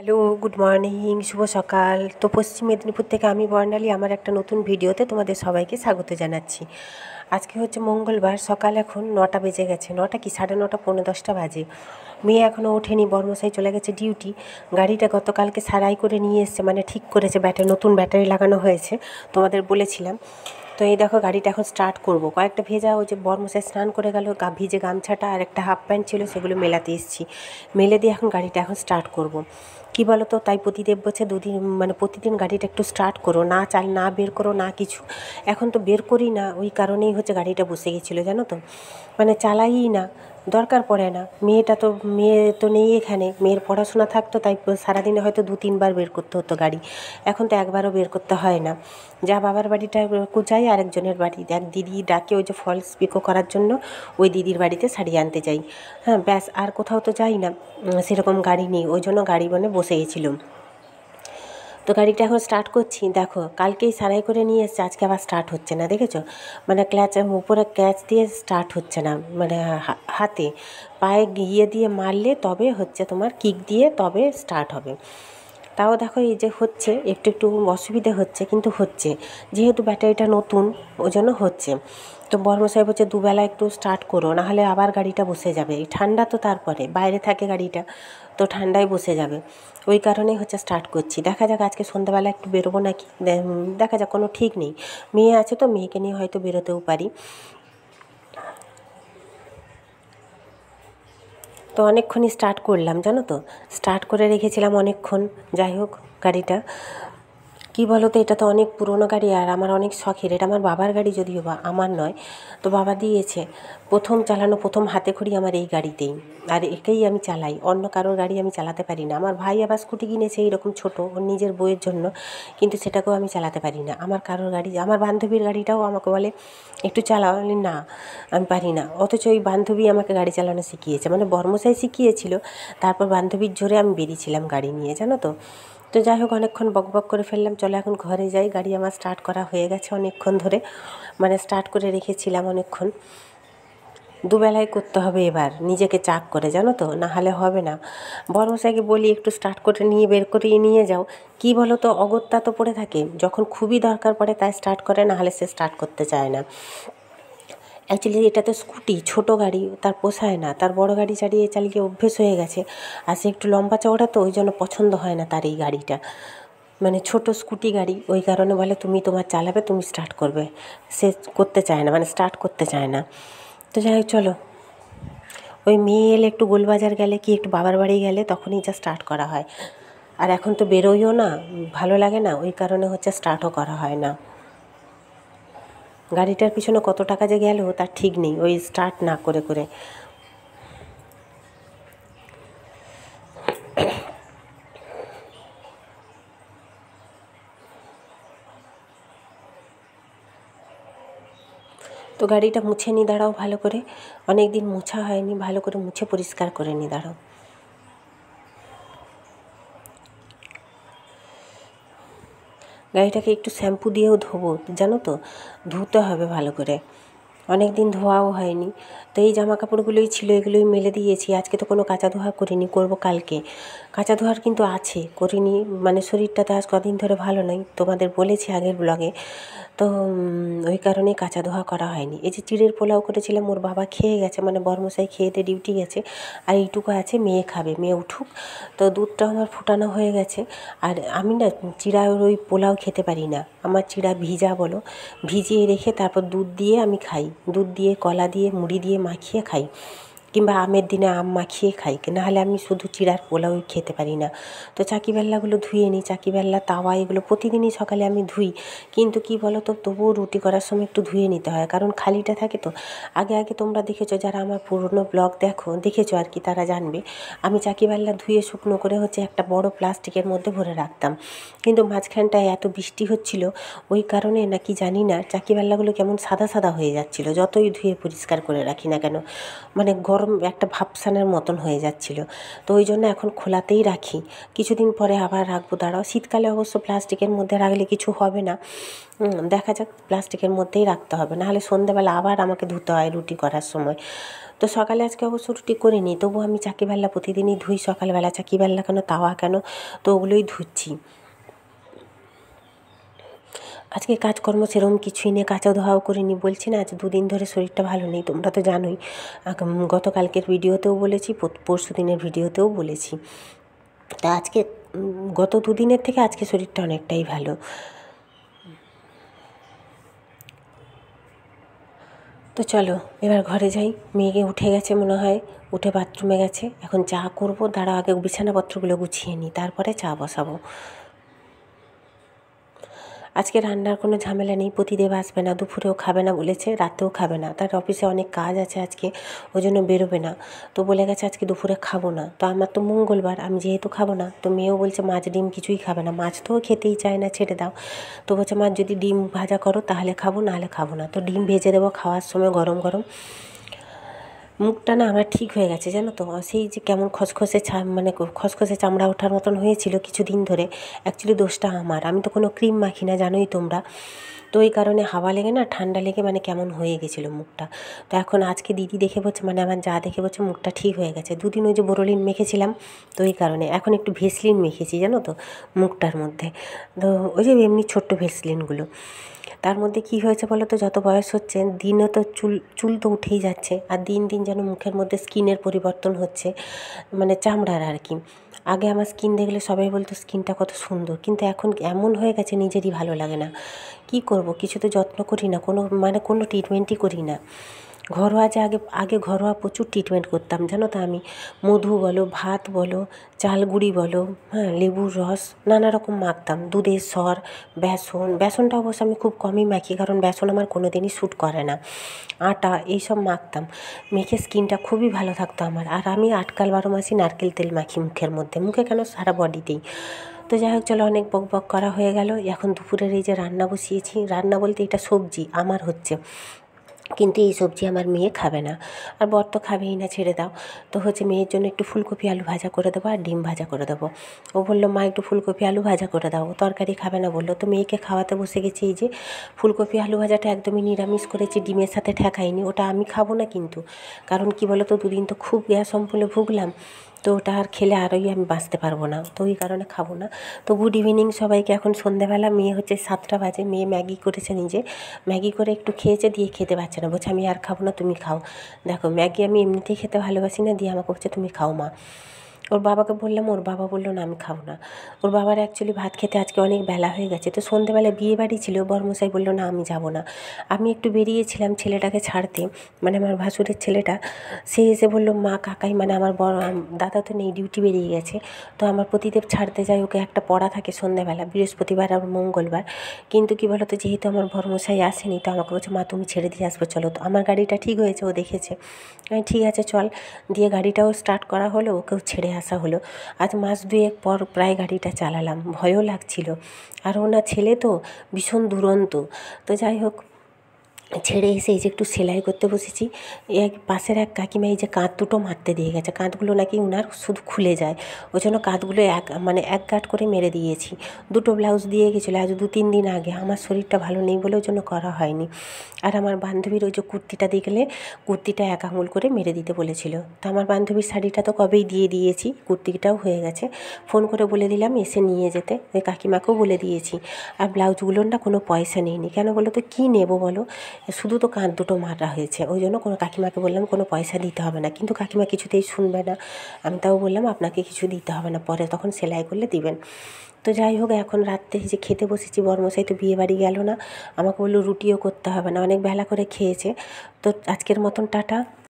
Hello, good morning, শুভ সকাল। তো পশ্চিম মেদিনীপুর থেকে আমি বর্ণালী আমার একটা নতুন ভিডিওতে তোমাদের সবাইকে স্বাগত জানাচ্ছি। আজকে হচ্ছে মঙ্গলবার, সকাল এখন 9টা বেজে গেছে। 9টা কি 9:30, পৌনে 10টা বাজে। মেয়ে এখনও ওঠেনি, বর্মশাই চলে গেছে ডিউটি। গাড়িটা গতকালকে সারাই করে নিয়ে এসছে, মানে ঠিক করেছে, নতুন ব্যাটারি লাগানো হয়েছে, তোমাদের বলেছিলাম। তো এই দেখো গাড়িটা এখন স্টার্ট করব। কয়েকটা ভেজা, ওই যে বর্মশাই স্নান করে গেল, ভিজে গামছাটা আর একটা হাফ প্যান্ট ছিল, সেগুলো মেলাতে এসেছি। মেলে দিয়ে এখন গাড়িটা স্টার্ট করব। কী বলো তো, তাই প্রতিদেব বলছে প্রতিদিন গাড়িটা একটু স্টার্ট করো, না বের করো না কিছু। এখন তো বের করি না, ওই কারণেই হচ্ছে গাড়িটা বসে গেছিলো, জানো তো, চালাই না, দরকার পড়ে না। মেয়ে তো নেই এখানে, মেয়ের পড়াশোনা থাকতো, তাই সারাদিনে হয়তো 2-3 বার বের করতে হতো গাড়ি। এখন তো একবারও বের করতে হয় না। যা বাবার বাড়িটা যাই, আরেকজনের বাড়ি, এক দিদি ডাকে ওই যে ফলস পিকো করার জন্য, ওই দিদির বাড়িতে শাড়ি আনতে যাই। হ্যাঁ ব্যাস, আর কোথাও তো যাই না, সেরকম গাড়ি নেই, ওই জন্য গাড়ি বসে গেছিলাম। তো গাড়িটা এখন স্টার্ট করছি। দেখো কালকেই সারাই করে নিয়ে এসছে, আজকে আবার স্টার্ট হচ্ছে না, দেখেছো? ক্ল্যাচ উপরে ক্যাচ দিয়ে স্টার্ট হচ্ছে না, হাতে পায়ে গিয়ে দিয়ে মারলে তবে হচ্ছে, তোমার কিক দিয়ে তবে স্টার্ট হবে। তাও দেখো এই যে হচ্ছে, একটু একটু অসুবিধে হচ্ছে, কিন্তু হচ্ছে, যেহেতু ব্যাটারিটা নতুন ওই জন্য হচ্ছে। তো বর্মশাই বলছে দুবেলা একটু স্টার্ট করো, নাহলে আবার গাড়িটা বসে যাবে। এই ঠান্ডা তো, তারপরে বাইরে থাকে গাড়িটা, তো ঠান্ডায় বসে যাবে, ওই কারণেই হচ্ছে স্টার্ট করছি। দেখা যাক আজকে সন্ধ্যাবেলা একটু বেরোবো নাকি, দেখা যাক, কোনো ঠিক নেই। মেয়ে আছে তো, মেয়েকে নিয়ে হয়তো বেরোতেও পারি। তো অনেকক্ষণই স্টার্ট করলাম, জানো তো, স্টার্ট করে রেখেছিলাম অনেকক্ষণ। যাই হোক, গাড়িটা কী বলো তো, এটা তো অনেক পুরনো গাড়ি, আর আমার অনেক শখের। এটা আমার বাবার গাড়ি, যদিও বা আমার নয়, তো বাবা দিয়েছে। প্রথম চালানো, প্রথম হাতে খড়ি আমার এই গাড়িতেই, আর একেই আমি চালাই। অন্য কারোর গাড়ি আমি চালাতে পারি না। আমার ভাই আবার স্কুটি কিনেছে এইরকম ছোটো, ওর নিজের বইয়ের জন্য, কিন্তু সেটাকেও আমি চালাতে পারি না। আমার কারোর গাড়ি, আমার বান্ধবীর গাড়িটাও আমাকে বলে একটু চালাও, আমি না, আমি পারি না। অথচ ওই বান্ধবী আমাকে গাড়ি চালানো শিখিয়েছে, বর্মশাই শিখিয়েছিল, তারপর বান্ধবীর জোরে আমি বেরিয়েছিলাম গাড়ি নিয়ে, জানো তো। তো যাই হোক, অনেকক্ষণ বকবক করে ফেললাম, চলো এখন ঘরে যাই। গাড়ি আমার স্টার্ট করা হয়ে গেছে অনেকক্ষণ ধরে, স্টার্ট করে রেখেছিলাম অনেকক্ষণ। দুবেলায় করতে হবে এবার, নিজেকে চাক করে, জানো তো, না হলে হবে না। বর্মশাইকে বলি একটু স্টার্ট করে নিয়ে বের করিয়ে নিয়ে যাও। কী বলো তো, অগত্যা তো পড়ে থাকে, যখন খুবই দরকার পড়ে তাই স্টার্ট করে, না হলে সে স্টার্ট করতে চায় না। অ্যাকচুয়ালি এটা তো স্কুটি, ছোটো গাড়ি, তার পোষায় না। তার বড় গাড়ি চালিয়ে চালিয়ে অভ্যেস হয়ে গেছে, আর সে একটু লম্বা চওড়া, তো ওই জন্য পছন্দ হয় না তার এই গাড়িটা। ছোটো স্কুটি গাড়ি, ওই কারণে বলে তুমি তোমার চালাবে, তুমি স্টার্ট করবে। সে করতে চায় না, স্টার্ট করতে চায় না। তো যাই হোক, চলো, ওই মেয়ে এলে, একটু গোলবাজার গেলে কি একটু বাবার বাড়ি গেলে তখনই যা স্টার্ট করা হয়। আর এখন তো বেরোইও না, ভালো লাগে না, ওই কারণে হচ্ছে স্টার্টও করা হয় না। গাড়িটার পিছনে কত টাকা যে গেল তার ঠিক নেই, ওই স্টার্ট না করে করে। তো গাড়িটা মুছে নি দাঁড়াও ভালো করে, অনেক দিন মোছা হয়নি, ভালো করে মুছে পরিষ্কার করে নি দাঁড়াও। গাড়িটাকে একটু শ্যাম্পু দিয়েও ধোবো, জানো তো, ধুতে হবে ভালো করে, অনেক দিন ধোয়াও হয়নি। তো এই জামা কাপড়গুলোই ছিল, এগুলোই মেলে দিয়েছি। আজকে তো কোনো কাচা ধোয়া করিনি, করব কালকে। কাচা ধোয়ার কিন্তু আছে, করিনি, শরীরটা তো আজ কদিন ধরে ভালো নেই, তোমাদের বলেছি আগের ব্লগে। তো ওই কারণেই কাচা ধোয়া করা হয়নি। এই যে চিড়ের পোলাও করেছিলাম, ওর বাবা খেয়ে গেছে, বর্মশাই খেয়ে দিয়ে ডিউটি গেছে, আর এইটুকু আছে, মেয়ে খাবে, মেয়ে উঠুক। তো দুধটাও আমার ফুটানো হয়ে গেছে। আর আমি না চিড়া ওই পোলাও খেতে পারি না, আমার চিড়া ভিজা বলো, ভিজিয়ে রেখে তারপর দুধ দিয়ে আমি খাই, দুধ দিয়ে, কলা দিয়ে, মুড়ি দিয়ে মাখিয়ে খাই, কিংবা আমের দিনে আম মাখিয়ে খাই, নাহলে আমি শুধু চিড়ার পোলাও খেতে পারি না। তো চাকি বেল্লাগুলো ধুয়ে নিই, চাকি বেল্লা, তাওয়া, এগুলো প্রতিদিনই সকালে আমি ধুই। কিন্তু কি বলো তো, তবুও রুটি করার সময় একটু ধুয়ে নিতে হয়, কারণ খালিটা থাকে তো। আগে আগে তোমরা দেখেছো, যারা আমার পুরনো ব্লগ দেখেছো আর কি, তারা জানবে আমি চাকি বেল্লা ধুয়ে শুকনো করে হচ্ছে একটা বড় প্লাস্টিকের মধ্যে ভরে রাখতাম। কিন্তু মাঝখানটায় এত বৃষ্টি হচ্ছিল, ওই কারণে নাকি জানি না চাকি বেল্লাগুলো কেমন সাদা সাদা হয়ে যাচ্ছিলো, যতই ধুয়ে পরিষ্কার করে রাখি না কেন। গরম একটা ভাপসানের মতন হয়ে যাচ্ছিল। তো ওই জন্য এখন খোলাতেই রাখি, কিছুদিন পরে আবার রাখবো। দাঁড়াও, শীতকালে অবশ্য প্লাস্টিকের মধ্যে রাখলে কিছু হবে না, দেখা যাক। প্লাস্টিকের মধ্যেই রাখতে হবে, নাহলে সন্ধ্যেবেলা আবার আমাকে ধুতে হয় রুটি করার সময়। তো সকালে আজকে অবশ্য রুটি করিনি, তবু আমি চাকি বেল্লা প্রতিদিনই ধুই সকালবেলা। চাকি বেল্লা কেন, তাওয়া কেন, তো ওগুলোই ধুচ্ছি। আজকে কাজকর্ম সেরকম কিছুই নেই, কাঁচা ধোয়াও করিনি। বলছি না আজ দুদিন ধরে শরীরটা ভালো নেই, তোমরা তো জানোই। গতকালকের ভিডিওতেও বলেছি, পরশু দিনের ভিডিওতেও বলেছি। তা আজকে গত দুদিনের থেকে আজকে শরীরটা অনেকটাই ভালো। তো চলো এবার ঘরে যাই। মেয়েকে উঠে গেছে মনে হয়, উঠে বাথরুমে গেছে। এখন চা করব, দাঁড়াও আগে বিছানাপত্রগুলো গুছিয়ে নিই, তারপরে চা বসাবো। আজকে রান্নার কোনো ঝামেলা নেই, প্রতিদেব আসবে না, দুপুরেও খাবে না বলেছে, রাতেও খাবে না। তার অফিসে অনেক কাজ আছে আজকে, ওই জন্য বেরোবে না। তো বলে গেছে আজকে দুপুরে খাবো না। তো আমার তো মঙ্গলবার, আমি যেহেতু খাবো না, তো মেয়েও বলছে মাছ ডিম কিছুই খাবে না। মাছ তো খেতেই চায় না, ছেড়ে দাও। তো বলছে মা যদি ডিম ভাজা করো তাহলে খাবো, নাহলে খাবো না। তো ডিম ভেজে দেবো খাওয়ার সময় গরম গরম। মুখটা না আমার ঠিক হয়ে গেছে জানো তো, সেই যে কেমন খসখসে মানে খসখসে চামড়া ওঠার মতন হয়েছিল কিছুদিন ধরে। অ্যাকচুয়ালি দোষটা আমার, আমি তো কোনো ক্রিম মাখি না জানোই তোমরা। তো এই কারণে হাওয়া লেগে না, ঠান্ডা লেগে মানে কেমন হয়ে গেছিলো মুখটা। তো এখন আজকে দিদি দেখে বলছে, মানে আমার যা দেখে বলছে মুখটা ঠিক হয়ে গেছে। দুদিন ওই যে বোরোলিন মেখেছিলাম, তো এই কারণে এখন একটু ভেসলিন মেখেছি জানো তো মুখটার মধ্যে। তো ওই যে এমনি ছোট্ট ভেসলিনগুলো। তার মধ্যে কি হয়েছে বলো তো, যত বয়স হচ্ছে দিনে তো চুল তো উঠেই যাচ্ছে, আর দিন দিন যেন মুখের মধ্যে স্কিনের পরিবর্তন হচ্ছে, মানে চামড়ার আর কি। আগে আমার স্কিন দেখলে সবাই বলতো স্কিনটা কত সুন্দর, কিন্তু এখন এমন হয়ে গেছে নিজেরই ভালো লাগে না। কি করব, কিছু তো যত্ন করি না, কোনো ট্রিটমেন্টই করি না। ঘরোয়া যে আগে ঘরোয়া প্রচুর ট্রিটমেন্ট করতাম জানো তো আমি। মধু বলো, ভাত বলো, চালগুঁড়ি বলো, হ্যাঁ লেবুর রস নানা রকম মাখতাম, দুধের সর, বেসনটা অবশ্য আমি খুব কমই মাখি, কারণ বেসন আমার কোনো দিনই শ্যুট করে না। আটা এইসব মাখতাম, মেখে স্কিনটা খুবই ভালো থাকতো আমার। আর আমি আটকাল 12 মাসই নারকেল তেল মাখি মুখের মধ্যে, মুখে কেন সারা বডিতেই। তো যাই হোক চলো, অনেক বক বক করা হয়ে গেল। এখন দুপুরের এই যে রান্না বসিয়েছি, রান্না বলতে এটা সবজি আমার হচ্ছে, কিন্তু এই সবজি আমার মেয়ে খাবে না, আর বর তো খাবেই না, ছেড়ে দাও। তো হচ্ছে মেয়ের জন্য একটু ফুলকপি আলু ভাজা করে দেবো আর ডিম ভাজা করে দেবো। ও বললো মা একটু ফুলকপি আলু ভাজা করে দাও, তরকারি খাবে না বললো। তো মেয়েকে খাওয়াতে বসে গেছি। এই যে ফুলকপি আলু ভাজাটা একদমই নিরামিষ করেছি, ডিমের সাথে ঠেকাইনি। ওটা আমি খাবো না কিন্তু, কারণ কি বলো তো, দুদিন তো খুব গ্যাস অম্বলে ভুগলাম, তো ওটা আর খেলে আরই আমি বাঁচতে পারবো না, তো ওই কারণে খাবো না। তো গুড ইভিনিং সবাইকে। এখন সন্ধ্যাবেলা, মেয়ে হচ্ছে 7টা বাজে, মেয়ে ম্যাগি করেছে নিজে, ম্যাগি করে একটু খেয়েছে, দিয়ে খেতে পারছে না, বলছে আমি আর খাবো না, তুমি খাও। দেখো ম্যাগি আমি এমনিতেই খেতে ভালোবাসি না, দিয়ে আমাকে বলছে তুমি খাও মা। ওর বাবাকে বললাম, ওর বাবা বললো না আমি খাবো না। ওর বাবার অ্যাকচুয়ালি ভাত খেতে আজকে অনেক বেলা হয়ে গেছে, তো সন্ধ্যেবেলায় বিয়ে বাড়ি ছিল, বরমশাই বললো না আমি যাব না। আমি একটু বেরিয়েছিলাম ছেলেটাকে ছাড়তে, মানে আমার ভাসুরের ছেলেটা। সে এসে বললো মা কাকাই, মানে আমার দাদা তো নেই, ডিউটি বেরিয়ে গেছে। তো আমার প্রতিদেব ছাড়তে যায়, ওকে একটা পড়া থাকে সন্ধ্যেবেলা, বৃহস্পতিবার আর মঙ্গলবার। কিন্তু কি বলো তো, যেহেতু আমার বরমশাই আসেনি, তো আমাকে বলছে মা তুমি ছেড়ে দিয়ে আসবে চলো। তো আমার গাড়িটা ঠিক হয়েছে, ও দেখেছে, ঠিক আছে চল। দিয়ে গাড়িটাও স্টার্ট করা হলো, ওকেও ছেড়ে আসা হলো। আজ মাস 2 পর প্রায় গাড়িটা চালালাম, ভয়ও লাগছিল। আর ওনার ছেলে তো ভীষণ দুরন্ত। তো যাই হোক, ছেড়ে এসে এই যে একটু সেলাই করতে বসেছি। পাশের এক কাকিমা এই যে কাঁধ দুটো মারতে দিয়ে গেছে, কাঁধগুলো নাকি ওনার শুধু খুলে যায়, ওই জন্য কাঁধগুলো এক গাঁট করে মেরে দিয়েছি। 2টো ব্লাউজ দিয়ে গেছিলো আজ 2-3 দিন আগে, আমার শরীরটা ভালো নেই বলে ওই জন্য করা হয়নি। আর আমার বান্ধবীর ওই যে কুর্তিটা দেখলে, কুর্তিটা 1 আঙুল করে মেরে দিতে বলেছিল। তো আমার বান্ধবীর শাড়িটা তো কবেই দিয়ে দিয়েছি, কুর্তিটাও হয়ে গেছে। ফোন করে বলে দিলাম এসে নিয়ে যেতে, ওই কাকিমাকেও বলে দিয়েছি। আর ব্লাউজগুলোর না কোনো পয়সা নেইনি, কেন বলো তো, কী নেবো বলো, শুধু তো কাঁধ দুটো মারা হয়েছে, ওই জন্য কোনো কাকিমাকে বললাম কোনো পয়সা দিতে হবে না, কিন্তু কাকিমা কিছুতেই শুনবে না। আমি তাও বললাম আপনাকে কিছু দিতে হবে না, পরে তখন সেলাই করলে দিবেন। তো যাই হোক, এখন রাত্রে যে খেতে বসেছি, বরমশাই তো বিয়ে বাড়ি গেল না, আমাকে বললো রুটিও করতে হবে না, অনেক বেলা করে খেয়েছে। তো আজকের মতন টাটা।